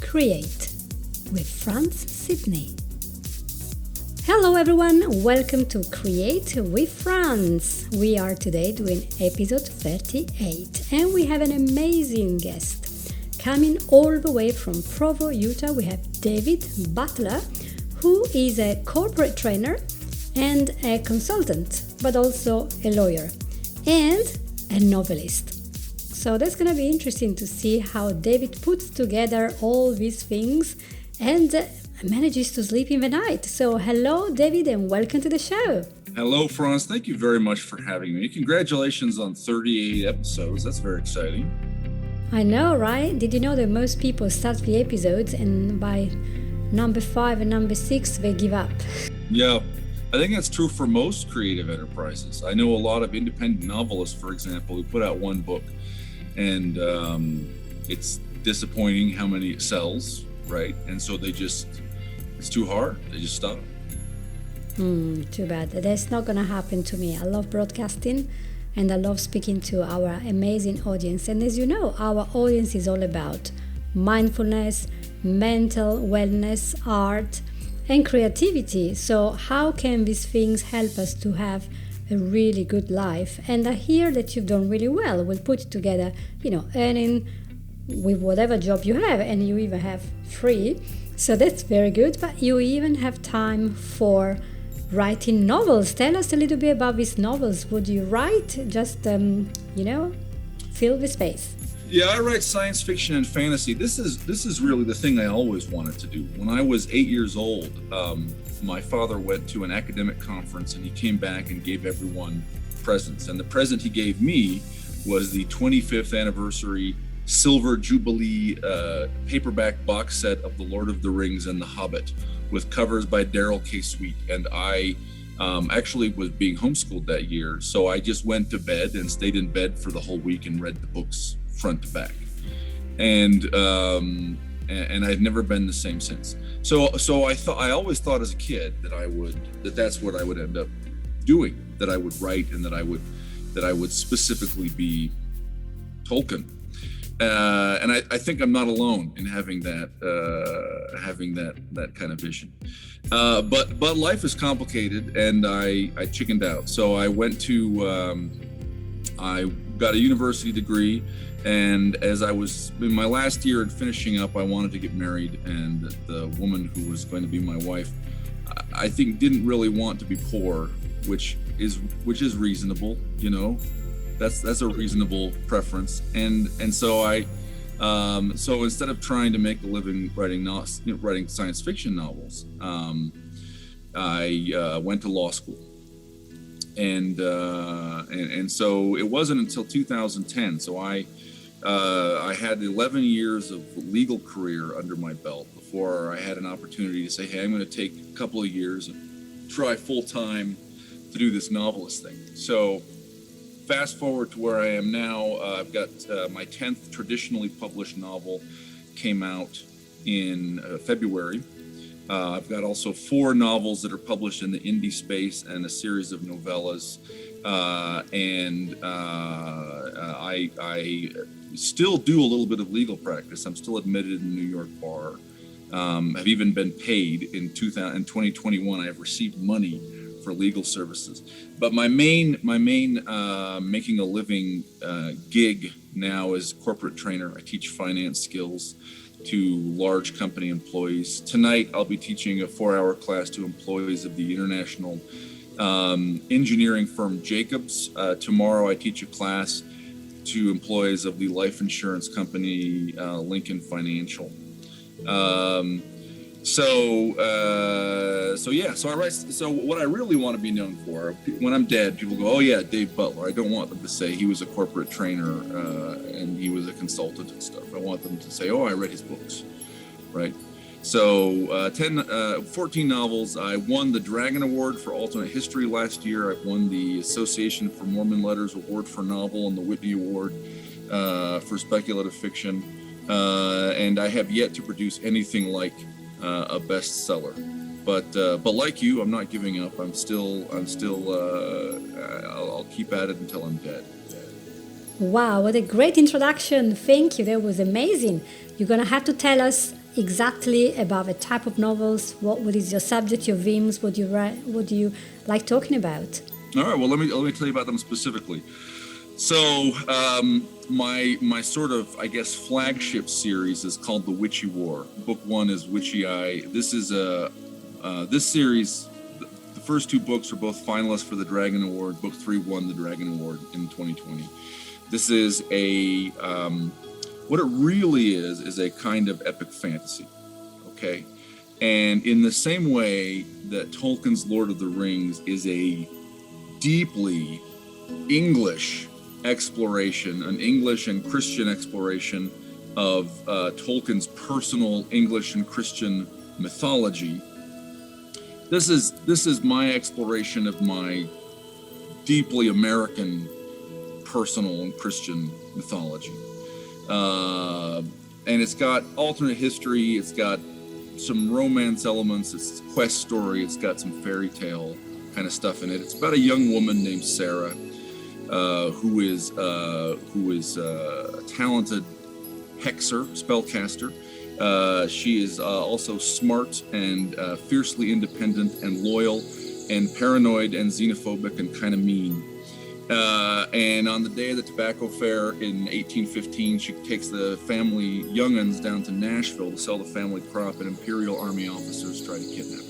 Create with France Sydney. Hello everyone, welcome to Create with France. We are today doing episode 38 and we have an amazing guest. Coming all the way from Provo, Utah, we have David Butler, who is a corporate trainer and a consultant, but also a lawyer and a novelist. So that's going to be interesting to see how David puts together all these things and manages to sleep in the night. So hello, David, and welcome to the show. Hello, Franz. Thank you very much for having me. Congratulations on 38 episodes. That's very exciting. I know, right? Did you know that most people start the episodes and by number 5 and number 6, they give up? Yeah, I think that's true for most creative enterprises. I know a lot of independent novelists, for example, who put out one book and it's disappointing how many it sells, right? And so it's too hard. They just stop. Too bad. That's not going to happen to me. I love broadcasting and I love speaking to our amazing audience. And as you know, our audience is all about mindfulness, mental wellness, art, and creativity. So how can these things help us to have a really good life? And I hear that you've done really well. We'll put it together, earning with whatever job you have, and you even have free. So that's very good. But you even have time for writing novels. Tell us a little bit about these novels. Would you write? Just, fill the space. Yeah, I write science fiction and fantasy. This is really the thing I always wanted to do. When I was 8 years old, my father went to an academic conference and he came back and gave everyone presents. And the present he gave me was the 25th anniversary Silver Jubilee paperback box set of The Lord of the Rings and The Hobbit with covers by Darrell K. Sweet. And I actually was being homeschooled that year. So I just went to bed and stayed in bed for the whole week and read the books front to back. And I've never been the same since. So I always thought as a kid that's what I would end up doing, that I would write and that I would specifically be Tolkien. And I think I'm not alone in having that kind of vision. But life is complicated and I chickened out. So I went to I got a university degree, and as I was in my last year and finishing up, I wanted to get married, and the woman who was going to be my wife, I think, didn't really want to be poor, which is reasonable, That's a reasonable preference, and so so instead of trying to make a living writing science fiction novels, I went to law school. And so it wasn't until 2010. So I had 11 years of legal career under my belt before I had an opportunity to say, hey, I'm going to take a couple of years and try full time to do this novelist thing. So fast forward to where I am now. I've got my 10th traditionally published novel came out in February. I've got also 4 novels that are published in the indie space and a series of novellas. I still do a little bit of legal practice. I'm still admitted in the New York bar. I've even been paid in 2021. I have received money for legal services. But my main making a living gig now is corporate trainer. I teach finance skills to large company employees. Tonight, I'll be teaching a 4-hour class to employees of the international engineering firm Jacobs. Tomorrow, I teach a class to employees of the life insurance company Lincoln Financial. So I write. So what I really want to be known for, when I'm dead, people go, "Oh yeah, Dave Butler." I don't want them to say he was a corporate trainer and he was a consultant and stuff. I want them to say, "Oh, I read his books," right? So 14 novels. I won the Dragon Award for Alternate History last year. I've won the Association for Mormon Letters Award for Novel and the Whitney Award for Speculative Fiction. And I have yet to produce anything like a bestseller. But like you, I'm not giving up. I'll keep at it until I'm dead. Wow, what a great introduction. Thank you. That was amazing. You're going to have to tell us exactly about the type of novels? What is your subject, your themes? What do you write? What do you like talking about? All right. Well, let me tell you about them specifically. So my sort of, I guess, flagship series is called The Witchy War. Book 1 is Witchy Eye. This is this series. The first 2 books are both finalists for the Dragon Award. Book 3 won the Dragon Award in 2020. This is a what it really is a kind of epic fantasy. Okay, and in the same way that Tolkien's Lord of the Rings is a deeply English exploration, an English and Christian exploration of Tolkien's personal English and Christian mythology. This is my exploration of my deeply American personal and Christian mythology. And it's got alternate history, it's got some romance elements, it's a quest story, it's got some fairy tale kind of stuff in it. It's about a young woman named Sarah, who is a talented hexer, spellcaster. She is also smart and fiercely independent and loyal and paranoid and xenophobic and kind of mean. And on the day of the tobacco fair in 1815, she takes the family young'uns down to Nashville to sell the family crop, and Imperial Army officers try to kidnap her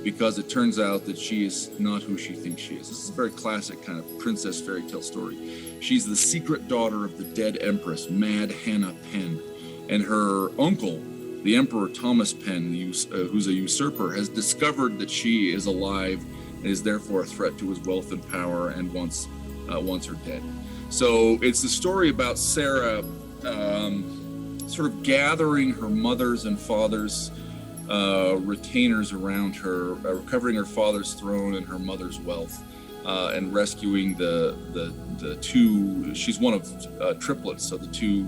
because it turns out that she is not who she thinks she is. This is a very classic kind of princess fairy tale story. She's the secret daughter of the dead empress, Mad Hannah Penn, and her uncle, the Emperor Thomas Penn, who's a usurper, has discovered that she is alive and is therefore a threat to his wealth and power and wants her dead. So it's the story about Sarah sort of gathering her mother's and father's retainers around her, recovering her father's throne and her mother's wealth, and rescuing the two. She's one of triplets, so the two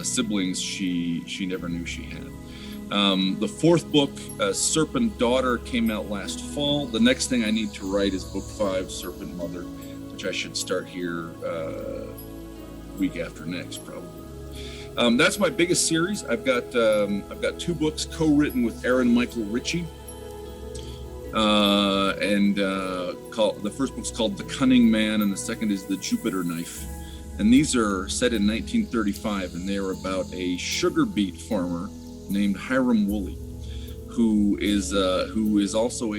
siblings she never knew she had. The 4th book, Serpent Daughter, came out last fall. The next thing I need to write is book 5, Serpent Mother, which I should start here week after next, probably. That's my biggest series. I've got 2 books co-written with Aaron Michael Ritchie, and the first book's called The Cunning Man, and the second is The Jupiter Knife. And these are set in 1935, and they are about a sugar beet farmer named Hiram Woolley, who is also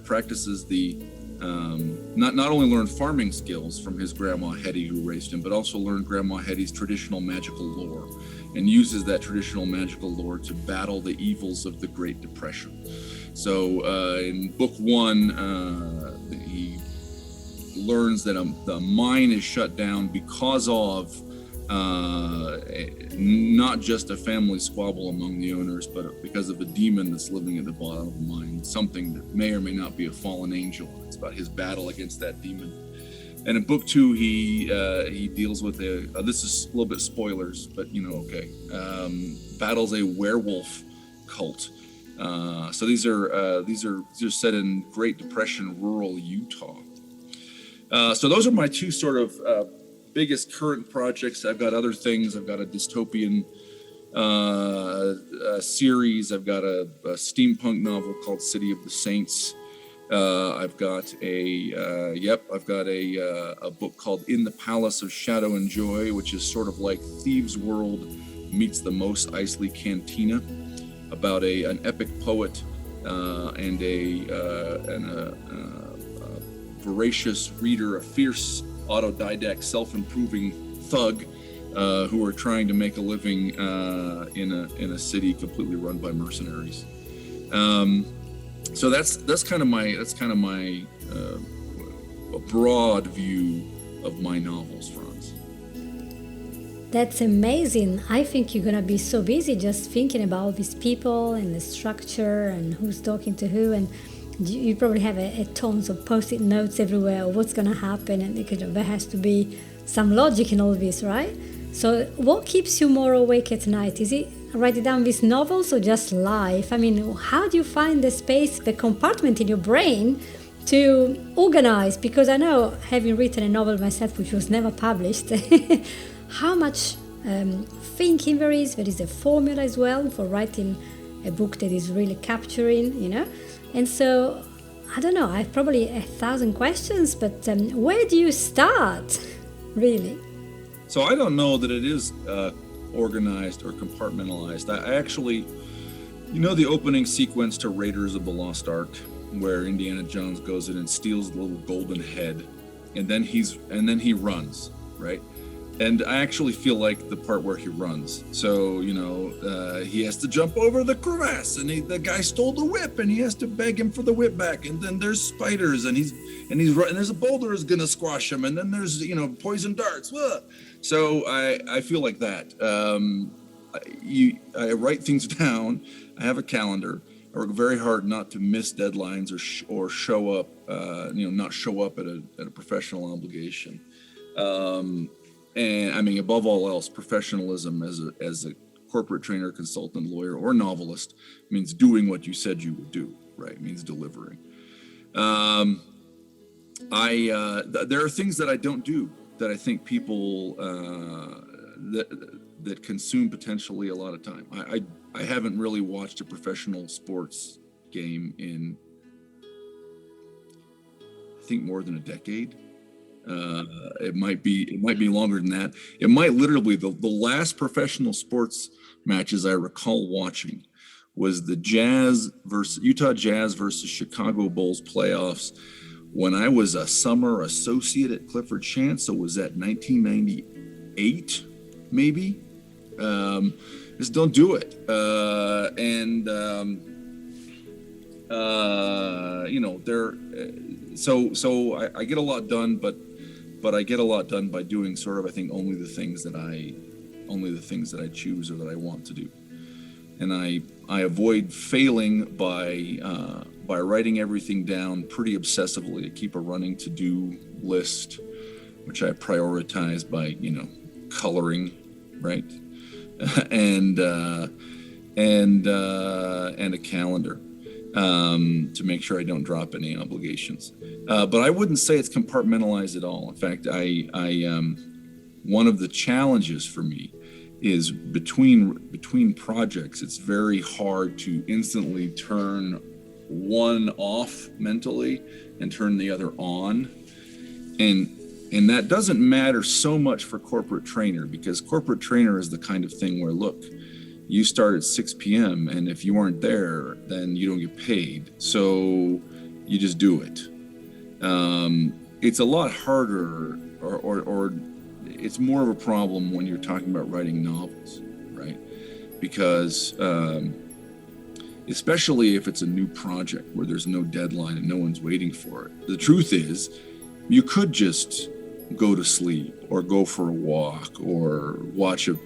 practices the not only learned farming skills from his grandma Hetty, who raised him, but also learned Grandma Hetty's traditional magical lore, and uses that traditional magical lore to battle the evils of the Great Depression. So in book 1, he learns that the mine is shut down because of not just a family squabble among the owners, but because of a demon that's living at the bottom of the mine, something that may or may not be a fallen angel. It's about his battle against that demon. And in book 2, he deals with this is a little bit spoilers, but battles a werewolf cult. So these are set in Great Depression rural Utah. So those are my 2 sort of biggest current projects. I've got other things. I've got a dystopian series. I've got a steampunk novel called City of the Saints. I've got a book called In the Palace of Shadow and Joy, which is sort of like Thieves' World meets the Mos Eisley Cantina, about an epic poet and a voracious reader, a fierce autodidact, self-improving thug who are trying to make a living in a city completely run by mercenaries. So that's kind of my a broad view of my novels, Franz. That's amazing. I think you're gonna be so busy just thinking about these people and the structure and who's talking to who, and you probably have a tons of post-it notes everywhere of what's gonna happen, and there has to be some logic in all this, right? So what keeps you more awake at night? Is it writing down these novels or just life? I mean, how do you find the space, the compartment in your brain to organize? Because I know, having written a novel myself, which was never published, how much thinking there is a formula as well for writing a book that is really capturing, And so, I don't know, I have probably 1,000 questions, but where do you start, really? So I don't know that it is organized or compartmentalized. I actually, the opening sequence to Raiders of the Lost Ark, where Indiana Jones goes in and steals the little golden head, and then he runs, right? And I actually feel like the part where he runs. So, he has to jump over the crevasse, and the guy stole the whip, and he has to beg him for the whip back. And then there's spiders, and there's a boulder is gonna squash him, and then there's poison darts. Ugh. So I feel like that. I write things down. I have a calendar. I work very hard not to miss deadlines or show up, not show up at a professional obligation. And I mean, above all else, professionalism as a corporate trainer, consultant, lawyer, or novelist means doing what you said you would do, right? It means delivering. There are things that I don't do that I think people that consume potentially a lot of time. I haven't really watched a professional sports game in, I think, more than a decade. It might be longer than that. It might literally the last professional sports matches I recall watching was the Utah Jazz versus Chicago Bulls playoffs when I was a summer associate at Clifford Chance. So was that 1998 maybe? Just don't do it. I get a lot done, but I get a lot done by doing sort of, I think, only the things that I choose or that I want to do. And I avoid failing by writing everything down pretty obsessively. I keep a running to-do list, which I prioritize by, coloring, right? and a calendar to make sure I don't drop any obligations. But I wouldn't say it's compartmentalized at all. In fact, one of the challenges for me is between projects, it's very hard to instantly turn one off mentally and turn the other on. And that doesn't matter so much for corporate trainer, because corporate trainer is the kind of thing where, look, you start at 6 p.m. and if you aren't there, then you don't get paid. So you just do it. It's a lot harder, or it's more of a problem when you're talking about writing novels, right? Because especially if it's a new project where there's no deadline and no one's waiting for it. The truth is, you could just go to sleep or go for a walk or watch a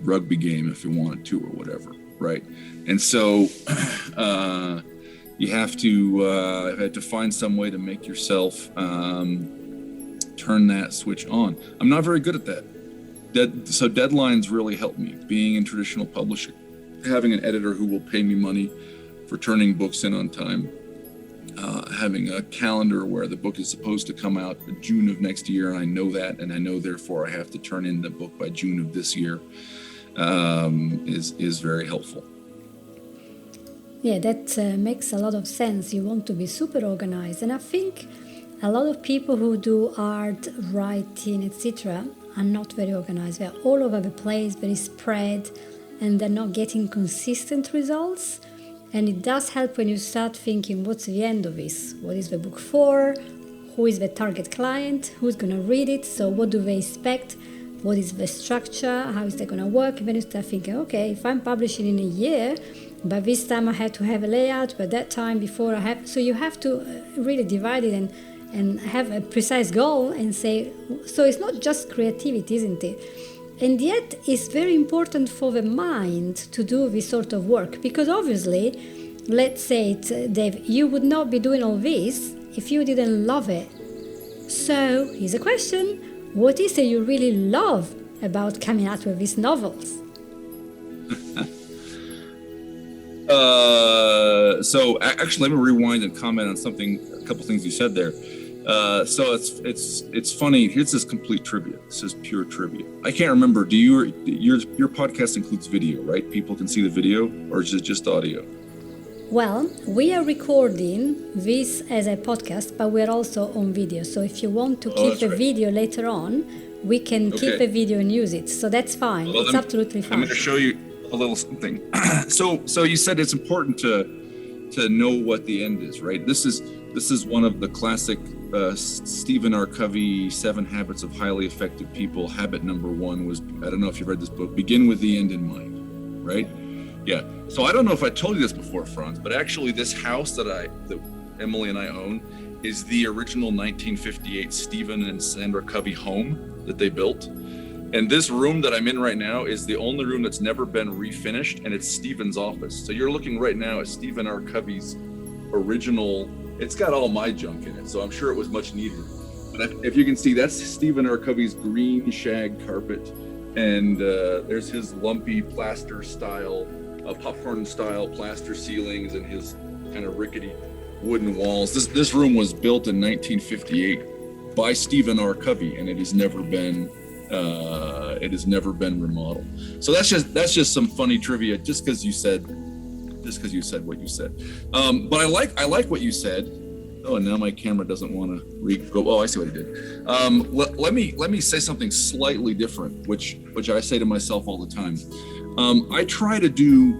rugby game if you wanted to or whatever, right? And so you have to find some way to make yourself turn that switch on. I'm not very good at that. So deadlines really help me. Being in traditional publishing, having an editor who will pay me money for turning books in on time, having a calendar where the book is supposed to come out in June of next year, and I know that, and I know therefore I have to turn in the book by June of this year, is very helpful. Yeah, that makes a lot of sense. You want to be super organized, and I think a lot of people who do art, writing, etc. are not very organized. They're all over the place, very spread, and they're not getting consistent results. And it does help when you start thinking, what's the end of this? What is the book for? Who is the target client? Who's going to read it? So what do they expect? What is the structure? How is that going to work? And then you start thinking, okay, if I'm publishing in a year, by this time I had to have a layout, by that time before I have... So you have to really divide it and have a precise goal and say... So it's not just creativity, isn't it? And yet it's very important for the mind to do this sort of work, because obviously, let's say it, Dave, you would not be doing all this if you didn't love it. So here's a question. What is it you really love about coming out with these novels? So actually, let me rewind and comment on a couple things you said there. So it's funny. Here's this complete trivia. This is pure trivia. I can't remember. Your podcast includes video, right? People can see the video, or is it just audio? Well, we are recording this as a podcast, but we're also on video. So if you want to keep the video later on, we can keep the video and use it. So that's fine. Well, it's absolutely fine. I'm going to show you a little something. So you said it's important to know what the end is, right? This is one of the classic Stephen R. Covey 7 Habits of Highly Effective People. Habit number 1 was, I don't know if you've read this book, begin with the end in mind, right? Yeah. So I don't know if I told you this before, Franz, but actually this house that Emily and I own is the original 1958 Stephen and Sandra Covey home that they built. And this room that I'm in right now is the only room that's never been refinished, and it's Stephen's office. So you're looking right now at Stephen R. Covey's original. It's got all my junk in it, so I'm sure it was much neater. But if you can see, that's Stephen R. Covey's green shag carpet, and there's his lumpy plaster style, popcorn style plaster ceilings, and his kind of rickety wooden walls. This room was built in 1958 by Stephen R. Covey, and it has never been remodeled. So that's just some funny trivia, just because you said what you said. But I like what you said. Oh, and now my camera doesn't want to go. Oh, I see what it did. Let me say something slightly different, which I say to myself all the time. I try to do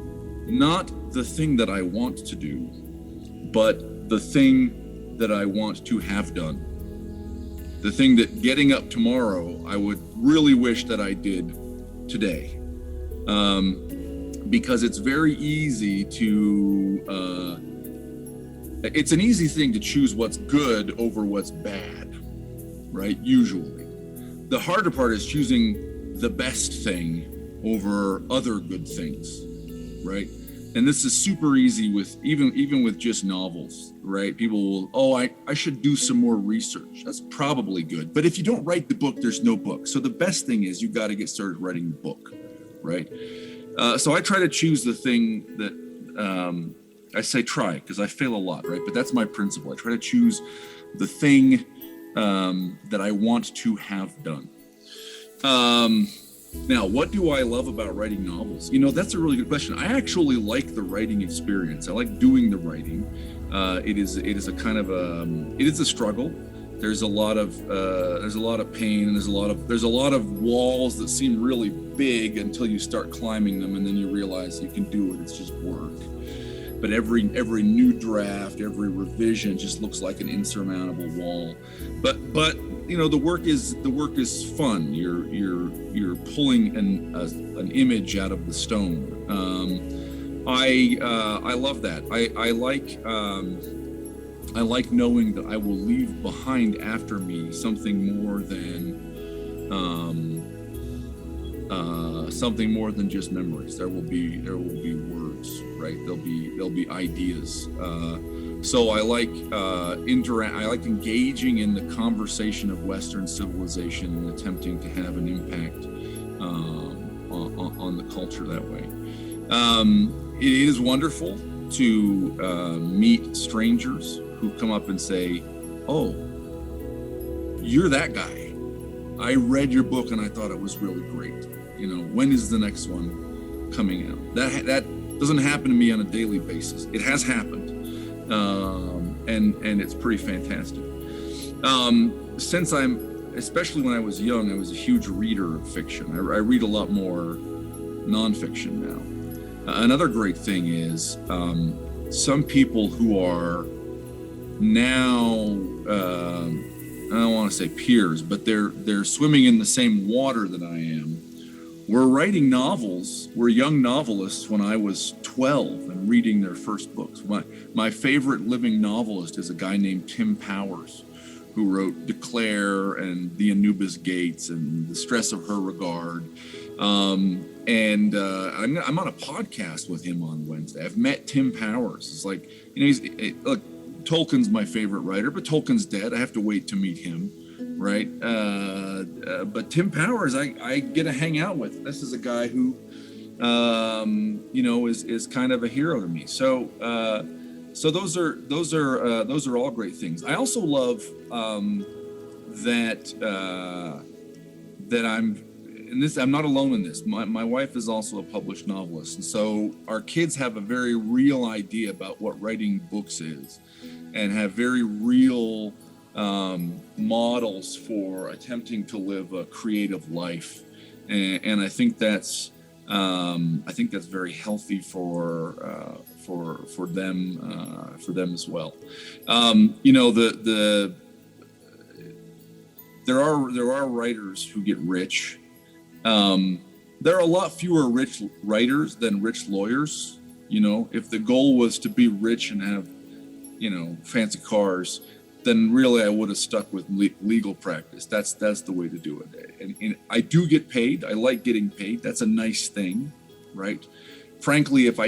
not the thing that I want to do, but the thing that I want to have done. The thing that getting up tomorrow, I would really wish that I did today. Because it's very easy to, it's an easy thing to choose what's good over what's bad, right? Usually. The harder part is choosing the best thing over other good things, right? And this is super easy with even with just novels, right? People will, I should do some more research. That's probably good. But if you don't write the book, there's no book. So the best thing is you got to get started writing the book, right? So I try to choose the thing that, I say try because I fail a lot, right? But that's my principle. I try to choose the thing that I want to have done. Now, what do I love about writing novels? That's a really good question. I actually like the writing experience. I like doing the writing. It is a kind of it is a struggle. There's a lot of pain, and there's a lot of walls that seem really big until you start climbing them, and then you realize you can do it. It's just work. But every new draft, every revision just looks like an insurmountable wall. But the work is fun. You're pulling an image out of the stone. I love that. I like knowing that I will leave behind after me something more than just memories. There will be words, right? There'll be ideas. So I like engaging in the conversation of Western civilization and attempting to have an impact on the culture that way. It is wonderful to meet strangers who come up and say, "Oh, you're that guy. I read your book and I thought it was really great. When is the next one coming out?" That doesn't happen to me on a daily basis. It has happened, and it's pretty fantastic. Especially when I was young, I was a huge reader of fiction. I read a lot more nonfiction now. Another great thing is some people who are now, I don't want to say peers, but they're swimming in the same water that I am. We're writing novels. We're young novelists when I was 12 and reading their first books. My favorite living novelist is a guy named Tim Powers, who wrote Declare and The Anubis Gates and The Stress of Her Regard. I'm on a podcast with him on Wednesday. I've met Tim Powers. It's like, look, Tolkien's my favorite writer, but Tolkien's dead. I have to wait to meet him, right? But Tim Powers, I get to hang out with. This is a guy who, is kind of a hero to me. So So those are all great things. I also love that I'm not alone in this. My wife is also a published novelist, and so our kids have a very real idea about what writing books is, and have very real models for attempting to live a creative life, and I think that's very healthy for them as well. There are writers who get rich. There are a lot fewer rich writers than rich lawyers. If the goal was to be rich and have, fancy cars, then really I would have stuck with legal practice. That's the way to do it. And I do get paid. I like getting paid. That's a nice thing, right? Frankly, if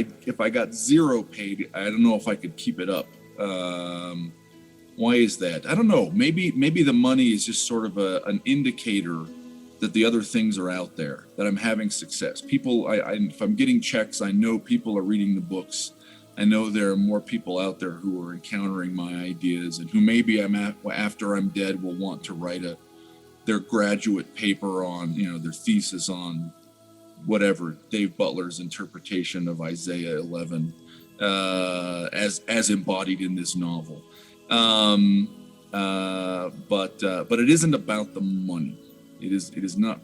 I got zero paid, I don't know if I could keep it up. Why is that? I don't know. Maybe the money is just sort of an indicator that the other things are out there, that I'm having success. People, if I'm getting checks, I know people are reading the books. I know there are more people out there who are encountering my ideas, and who maybe after I'm dead will want to write their graduate paper on, their thesis on whatever, Dave Butler's interpretation of Isaiah 11 as embodied in this novel. But it isn't about the money. It is not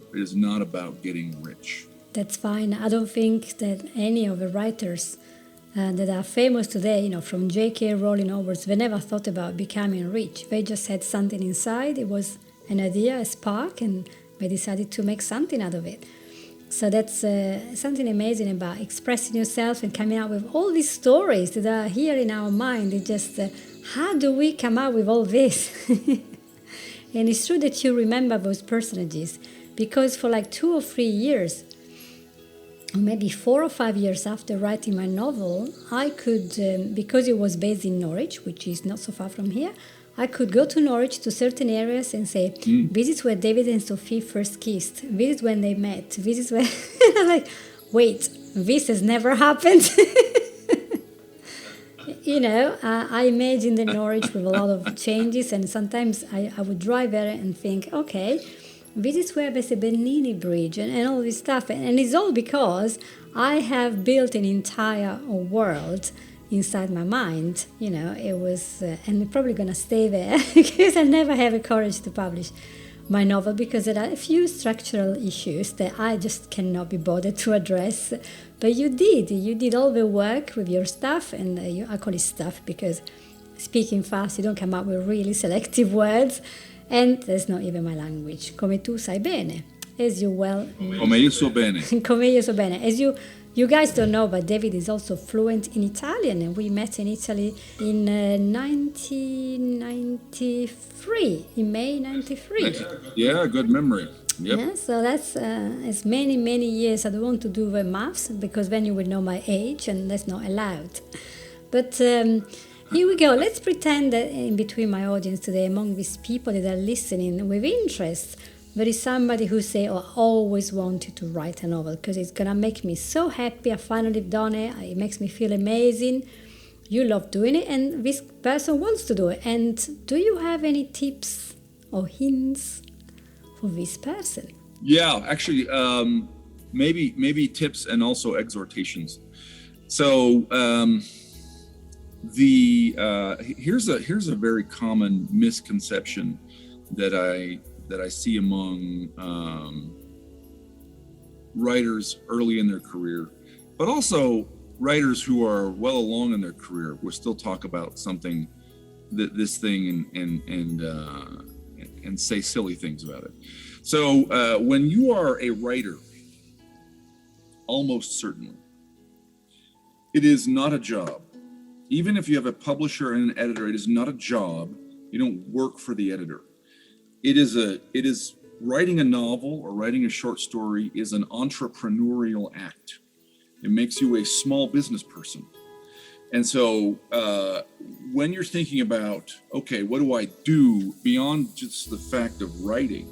about getting rich. That's fine. I don't think that any of the writers that are famous today, from J.K. Rowling onwards, they never thought about becoming rich. They just had something inside. It was an idea, a spark, and they decided to make something out of it. So that's something amazing about expressing yourself and coming out with all these stories that are here in our mind. It's just, how do we come up with all this? And it's true that you remember those personages, because for like 2 or 3 years, or maybe 4 or 5 years after writing my novel, I could, because it was based in Norwich, which is not so far from here, I could go to Norwich, to certain areas, and say, this is where David and Sophie first kissed. This is when they met. This is when... I'm like, wait, this has never happened. I imagine the Norwich with a lot of changes, and sometimes I would drive there and think, okay, this is where there's a Bernini Bridge and all this stuff. And it's all because I have built an entire world inside my mind. It was, and I'm probably going to stay there because I never have the courage to publish my novel, because there are a few structural issues that I just cannot be bothered to address. But you did all the work with your stuff, and I call it stuff because speaking fast, you don't come up with really selective words, and that's not even my language. Come tu sai bene, as you well. Come io so bene. Come io so bene. As you guys don't know, but David is also fluent in Italian, and we met in Italy in 1993, in May 93. Yeah, good memory. Yep. Yeah, so that's as many years. I don't want to do the maths, because then you will know my age, and that's not allowed. But here we go. Let's pretend that in between my audience today, among these people that are listening with interest, there is somebody who say, I always wanted to write a novel because it's going to make me so happy. I finally done it. It makes me feel amazing. You love doing it, and this person wants to do it. And do you have any tips or hints for this person? Yeah, actually, maybe tips and also exhortations. So here's a very common misconception that I see among writers early in their career, but also writers who are well along in their career. We'll still talk about something, this thing, and say silly things about it. So when you are a writer, almost certainly, it is not a job. Even if you have a publisher and an editor, it is not a job. You don't work for the editor. It is writing a novel or writing a short story is an entrepreneurial act. It makes you a small business person. And so when you're thinking about, okay, what do I do beyond just the fact of writing,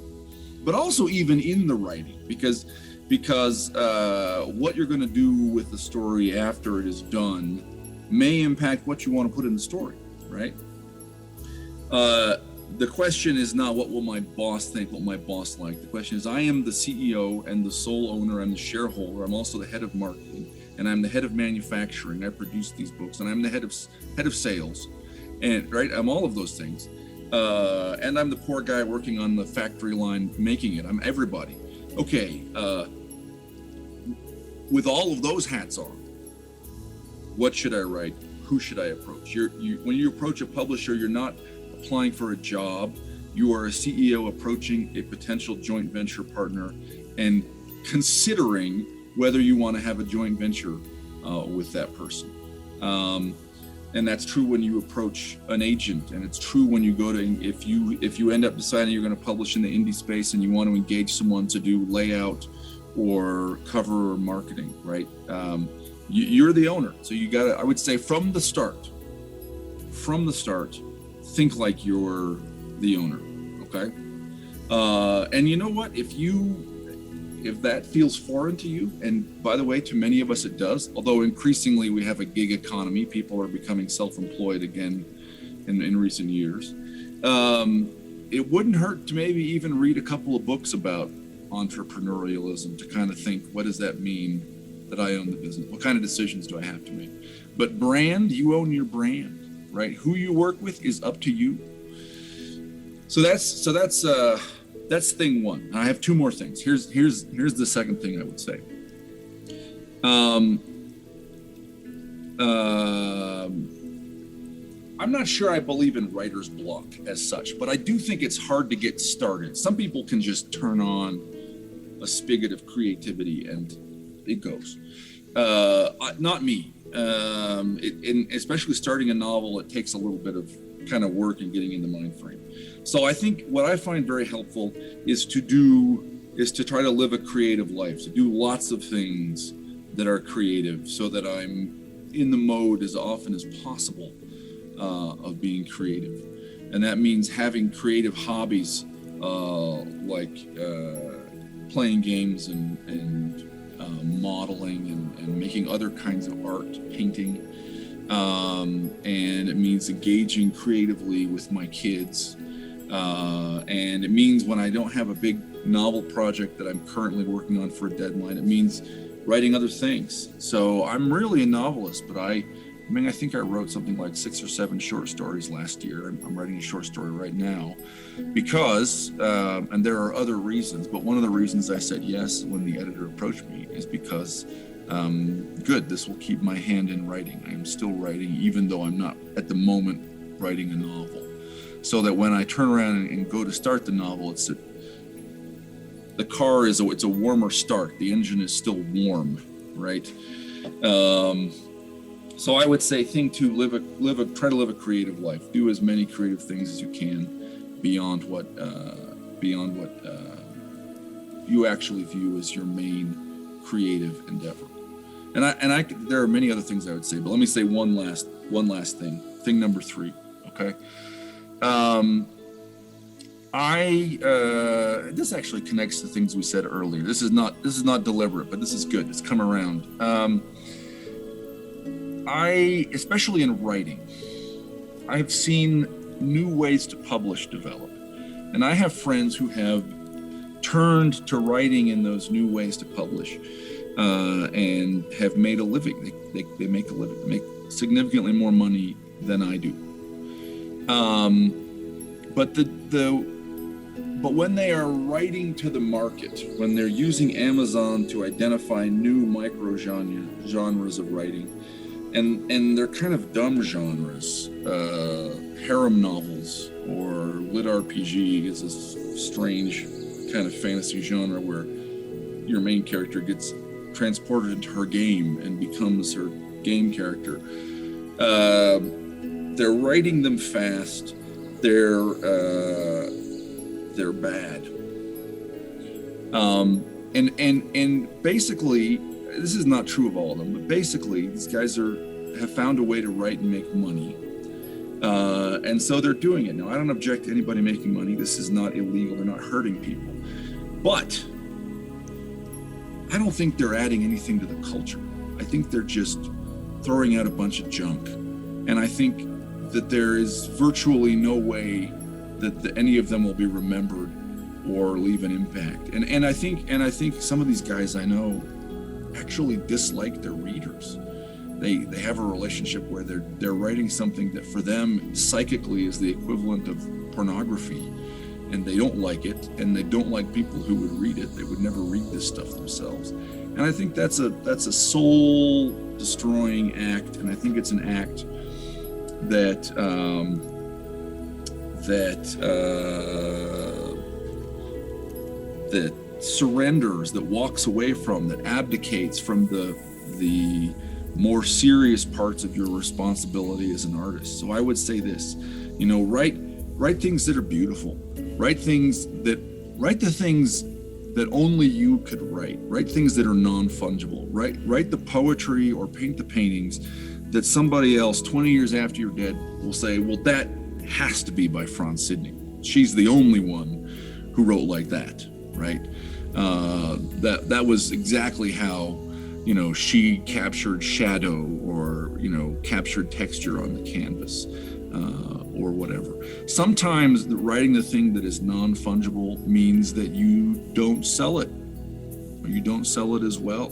but also even in the writing, because what you're going to do with the story after it is done may impact what you want to put in the story, right? The question is not what will my boss think, what my boss like. The question is, I am the CEO and the sole owner, I'm the shareholder, I'm also the head of marketing, and I'm the head of manufacturing. I produce these books, and I'm the head of sales, and right, I'm all of those things. And I'm the poor guy working on the factory line making it. I'm everybody. Okay, with all of those hats on, what should I write? Who should I approach? When you approach a publisher, you're not applying for a job. You are a CEO approaching a potential joint venture partner and considering whether you want to have a joint venture with that person. And that's true when you approach an agent, and it's true when you go to, if you end up deciding you're going to publish in the indie space and you want to engage someone to do layout or cover or marketing, right? You're the owner, so you got to, I would say from the start, think like you're the owner, okay? And you know what? If that feels foreign to you, and by the way, to many of us it does, although increasingly we have a gig economy, people are becoming self-employed again in recent years, it wouldn't hurt to maybe even read a couple of books about entrepreneurialism to kind of think, what does that mean that I own the business? What kind of decisions do I have to make? But brand, you own your brand. Right? Who you work with is up to you. So that's thing one. And I have two more things. Here's the second thing I would say. I'm not sure I believe in writer's block as such, but I do think it's hard to get started. Some people can just turn on a spigot of creativity and it goes. Not me. Especially starting a novel, it takes a little bit of kind of work and getting in the mind frame. So I think what I find very helpful is to try to live a creative life, to do lots of things that are creative so that I'm in the mode as often as possible of being creative. And that means having creative hobbies like playing games and modeling and making other kinds of art, painting, and it means engaging creatively with my kids, and it means when I don't have a big novel project that I'm currently working on for a deadline, it means writing other things. So I'm really a novelist, but I think I wrote something like 6 or 7 short stories last year. I'm writing a short story right now because, and there are other reasons, but one of the reasons I said yes when the editor approached me is because, good, this will keep my hand in writing. I am still writing, even though I'm not at the moment writing a novel. So that when I turn around and go to start the novel, the car it's a warmer start. The engine is still warm, right? So I would say thing two, try to live a creative life. Do as many creative things as you can beyond what you actually view as your main creative endeavor. And there are many other things I would say, but let me say one last thing. Thing number 3, okay? This actually connects to things we said earlier. This is not deliberate, but this is good. It's come around. Especially in writing, I've seen new ways to publish develop. And I have friends who have turned to writing in those new ways to publish and have made a living. They make a living, make significantly more money than I do. But when they are writing to the market, when they're using Amazon to identify new micro genres of writing, and they're kind of dumb genres, harem novels or lit RPG is a strange kind of fantasy genre where your main character gets transported into her game and becomes her game character. They're writing them fast. They're bad. And basically, this is not true of all of them, but basically these guys have found a way to write and make money. And so they're doing it. Now, I don't object to anybody making money. This is not illegal. They're not hurting people. But I don't think they're adding anything to the culture. I think they're just throwing out a bunch of junk. And I think that there is virtually no way that any of them will be remembered or leave an impact. And I think some of these guys I know actually dislike their readers. They have a relationship where they're writing something that for them psychically is the equivalent of pornography, and they don't like it, and they don't like people who would read it. They would never read this stuff themselves. And I think that's a soul destroying act, and I think it's an act that surrenders, that walks away from, that abdicates from the more serious parts of your responsibility as an artist. So I would say this, write things that are beautiful, write the things that only you could write things that are non-fungible, write the poetry or paint the paintings that somebody else 20 years after you're dead will say, well, that has to be by Franz Sidney. She's the only one who wrote like that, right? That was exactly how, she captured shadow or, captured texture on the canvas, or whatever. Sometimes writing the thing that is non-fungible means that you don't sell it, or you don't sell it as well.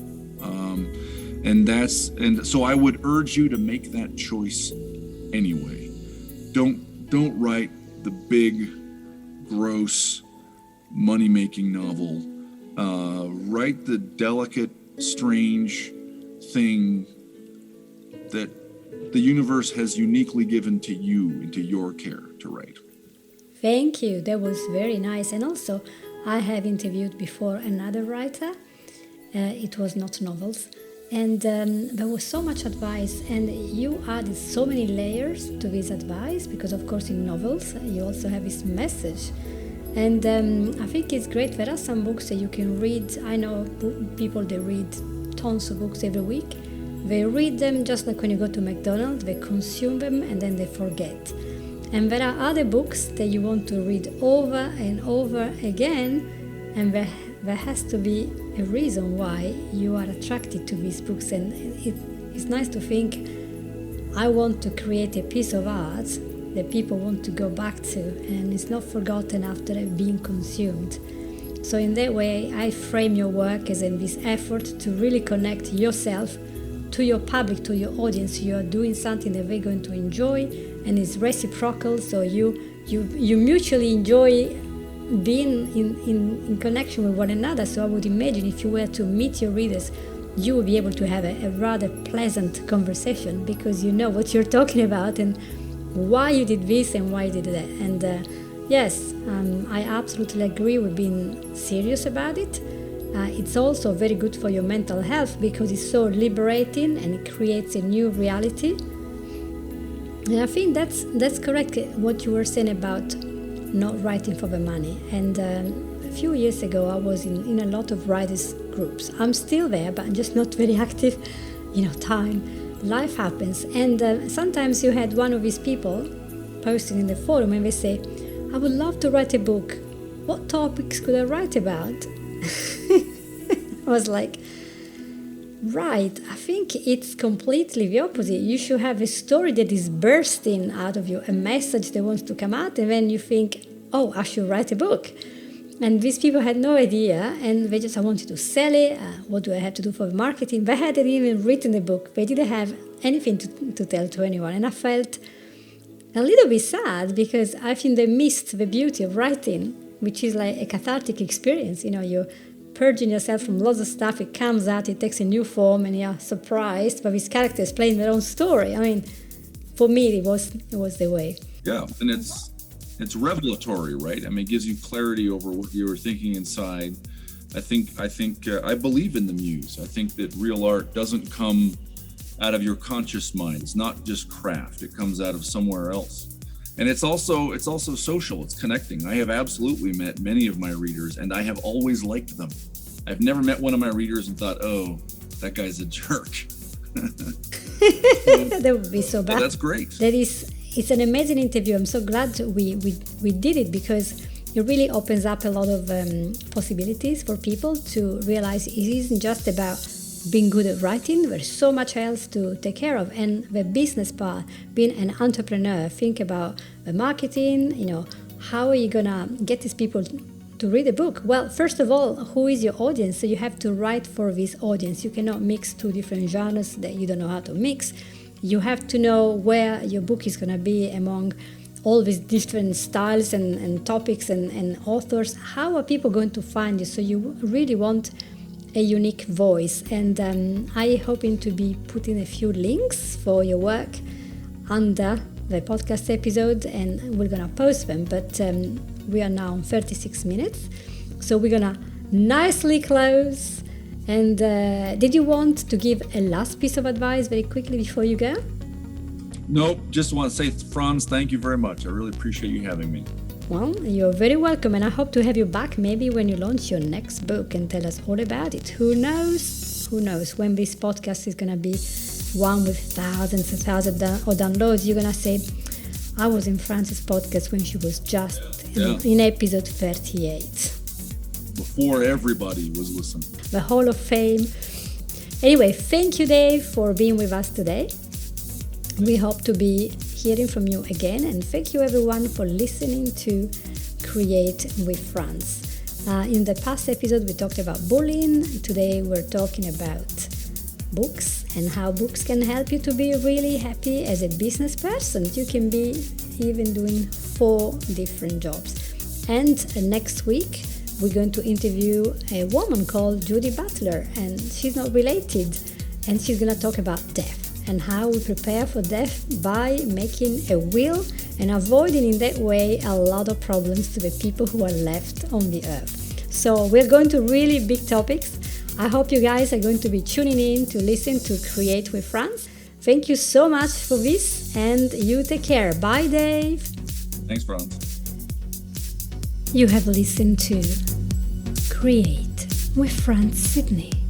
And so I would urge you to make that choice anyway. Don't write the big, gross, money-making novel. Write the delicate, strange thing that the universe has uniquely given to you and to your care to write. Thank you. That was very nice. And also, I have interviewed before another writer. It was not novels. And there was so much advice, and you added so many layers to this advice, because of course in novels you also have this message. And I think it's great. There are some books that you can read. I know people, they read tons of books every week. They read them just like when you go to McDonald's, they consume them and then they forget. And there are other books that you want to read over and over again, and there has to be a reason why you are attracted to these books. And it's nice to think, I want to create a piece of art that people want to go back to, and it's not forgotten after being consumed. So in that way, I frame your work as in this effort to really connect yourself to your public, to your audience. You are doing something that they're going to enjoy, and it's reciprocal, so you mutually enjoy being in connection with one another. So I would imagine if you were to meet your readers, you will be able to have a rather pleasant conversation, because you know what you're talking about and why you did this and why you did that. And yes, I absolutely agree with being serious about it. It's also very good for your mental health, because it's so liberating and it creates a new reality. And I think that's correct, what you were saying about not writing for the money. And a few years ago, I was in a lot of writers' groups. I'm still there, but just not very active. Life happens. And sometimes you had one of these people posting in the forum and they say, I would love to write a book. What topics could I write about? I was like, right, I think it's completely the opposite. You should have a story that is bursting out of you, a message that wants to come out, and then you think, oh, I should write a book. And these people had no idea, and they just, I wanted to sell it. What do I have to do for the marketing? They hadn't even written the book. They didn't have anything to tell to anyone. And I felt a little bit sad, because I think they missed the beauty of writing, which is like a cathartic experience. You're purging yourself from lots of stuff. It comes out, it takes a new form, and you're surprised by these characters playing their own story. I mean, for me, it was the way. Yeah, and it's revelatory, right? I mean, it gives you clarity over what you were thinking inside. I believe in the muse. I think that real art doesn't come out of your conscious mind. It's not just craft. It comes out of somewhere else. And it's also social. It's connecting. I have absolutely met many of my readers, and I have always liked them. I've never met one of my readers and thought, oh, that guy's a jerk. That would be so bad. That's great. It's an amazing interview. I'm so glad we did it, because it really opens up a lot of possibilities for people to realize it isn't just about being good at writing, there's so much else to take care of. And the business part, being an entrepreneur, think about the marketing, how are you going to get these people to read a book? Well, first of all, who is your audience? So you have to write for this audience. You cannot mix two different genres that you don't know how to mix. You have to know where your book is going to be among all these different styles and topics and authors. How are people going to find you? So you really want a unique voice. And I'm hoping to be putting a few links for your work under the podcast episode, and we're going to post them. But we are now on 36 minutes. So we're going to nicely close. And did you want to give a last piece of advice very quickly before you go? Nope, just want to say, Franz, thank you very much. I really appreciate you having me. Well, you're very welcome, and I hope to have you back maybe when you launch your next book and tell us all about it. Who knows? Who knows? When this podcast is going to be one with thousands and thousands of downloads, you're going to say, I was in Frances' podcast when she was just in episode 38. Before everybody was listening. The Hall of Fame. Anyway, thank you, Dave, for being with us today. We hope to be hearing from you again, and thank you everyone for listening to Create with Franz. In the past episode we talked about bullying. Today we're talking about books and how books can help you to be really happy as a business person. You can be even doing 4 different jobs. And next week we're going to interview a woman called Judy Butler, and she's not related, and she's going to talk about death and how we prepare for death by making a will and avoiding in that way a lot of problems to the people who are left on the earth. So we're going to really big topics. I hope you guys are going to be tuning in to listen to Create with Franz. Thank you so much for this, and you take care. Bye, Dave. Thanks, Franz. You have listened to Create with Franz Sydney.